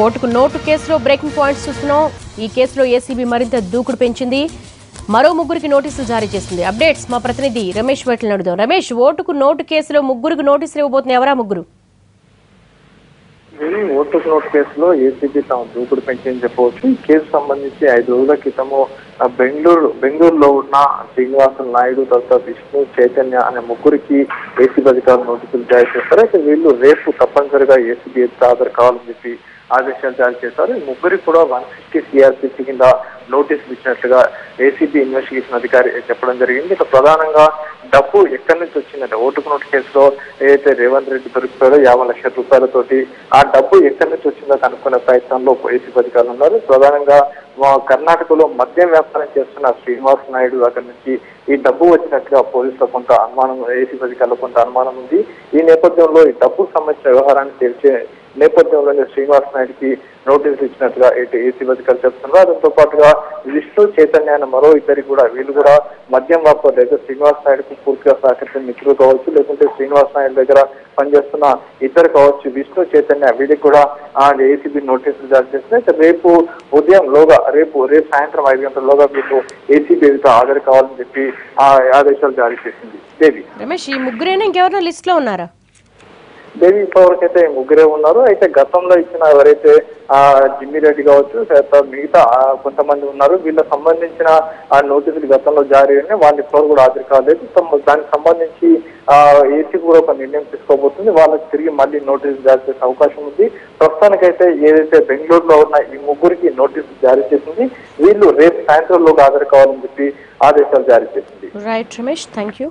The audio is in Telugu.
ఓటుకు నోటు కేసులో బ్రేకింగ్ పాయింట్స్ చూస్తున్నాం. ఈ కేసులో ఏసీబీ మరింత దూకుడు పెంచింది. మరో ముగ్గురికి నోటీసులు జారీ చేసింది. అప్డేట్స్ మా ప్రతినిధి రమేష్ వెట్లను అడుగుదాం. రమేష్, ఓటుకు నోటు కేసులో ముగ్గురికి నోటీసులు ఇవ్వబోతున్న ఎవరా ముగ్గురు? ఓటుకు నోటు కేసులో ఏసీబీ తమ దూకుడు పెంచిందని చెప్పవచ్చు. ఈ కేసు సంబంధించి 5 రోజుల క్రితము బెంగళూరులో ఉన్న శ్రీనివాస నాయుడు, తర్వాత విష్ణు, చైతన్య అనే ముగ్గురికి ఏసీబీ అధికారులు నోటీసులు జారీ చేస్తారు. అయితే వీళ్ళు రేపు తప్పనిసరిగా ఏసీబీ ఎదుట హాజరు కావాలని చెప్పి ఆదేశాలు జారీ చేశారు. ఈ ముగ్గురికి కూడా 160 CRPC కింద నోటీసులు ఇచ్చినట్లుగా ఏసీబీ ఇన్వెస్టిగేషన్ అధికారి చెప్పడం జరిగింది. ఇక ప్రధానంగా డబ్బు ఎక్కడి నుంచి వచ్చిందంటే ఓటుకు నోటు కేసులో ఏదైతే రేవంత్ రెడ్డి దొరికిపోయారో 50 లక్షల రూపాయలతోటి ఆ డబ్బు ఎక్కడి నుంచి వచ్చిందో కనుక్కునే ప్రయత్నంలో ఏసీబీ అధికారులు ఉన్నారు. ప్రధానంగా కర్ణాటకలో మద్యం వ్యాపారం చేస్తున్న శ్రీనివాస్ నాయుడు దగ్గర నుంచి ఈ డబ్బు వచ్చినట్లుగా పోలీసులు కొంత అనుమానం, ఏసీబీ అధికారులు కొంత అనుమానం ఉంది. ఈ నేపథ్యంలో ఈ డబ్బుకు సంబంధించిన వ్యవహారాన్ని తెలిసే నేపథ్యంలోనే శ్రీనివాస్ నాయుడికి నోటీసులు ఇచ్చినట్లుగా ఏసీబీ అధికారులు చెప్తున్నారు. దాంతో పాటుగా విష్ణు, చైతన్య అనే మరో ఇద్దరికి కూడా వీళ్ళు కూడా మద్యం వ్యాపారం లేదా శ్రీనివాస్ నాయుడుకు పూర్తిగా సహకరించిన మిత్రులు కావచ్చు, లేకుంటే శ్రీనివాస్ నాయుడు దగ్గర పనిచేస్తున్న ఇద్దరు కావచ్చు, విష్ణు, చైతన్య వీళ్ళకి కూడా ఏసీబీ నోటీసులు జారీ చేస్తున్నాయి. రేపు ఉదయం లోగా రేపు సాయంత్రం 5 గంటల్లోగా వీళ్ళు ఏసీబీ ఎదుట హాజరు కావాలని చెప్పి ఆదేశాలు జారీ చేసింది. దేవి, రమేష్, ఈ ముగ్గురైనా ఇంకెవరైనా లిస్ట్ లో ఉన్నారా? దేవి, ఇప్పటివరకు అయితే ముగ్గురే ఉన్నారు. అయితే గతంలో ఇచ్చిన ఎవరైతే జిమ్మిరెడ్డి కావచ్చు, మిగతా కొంతమంది ఉన్నారు. వీళ్ళకి సంబంధించిన నోటీసులు గతంలో జారీ అయినా వాళ్ళు ఇప్పటివరకు కూడా హాజరు కాలేదు. దానికి సంబంధించి ఏసీ కూడా ఒక నిర్ణయం తీసుకోబోతుంది. వాళ్ళకి తిరిగి మళ్ళీ నోటీసులు జారీ చేసే అవకాశం ఉంది. ప్రస్తుతానికైతే ఏదైతే బెంగళూరులో ఉన్న ఈ ముగ్గురికి నోటీసులు జారీ చేసింది. వీళ్ళు రేపు సాయంత్రంలోకి హాజరు కావాలని చెప్పి ఆదేశాలు జారీ చేసింది. Right Ramesh, thank you.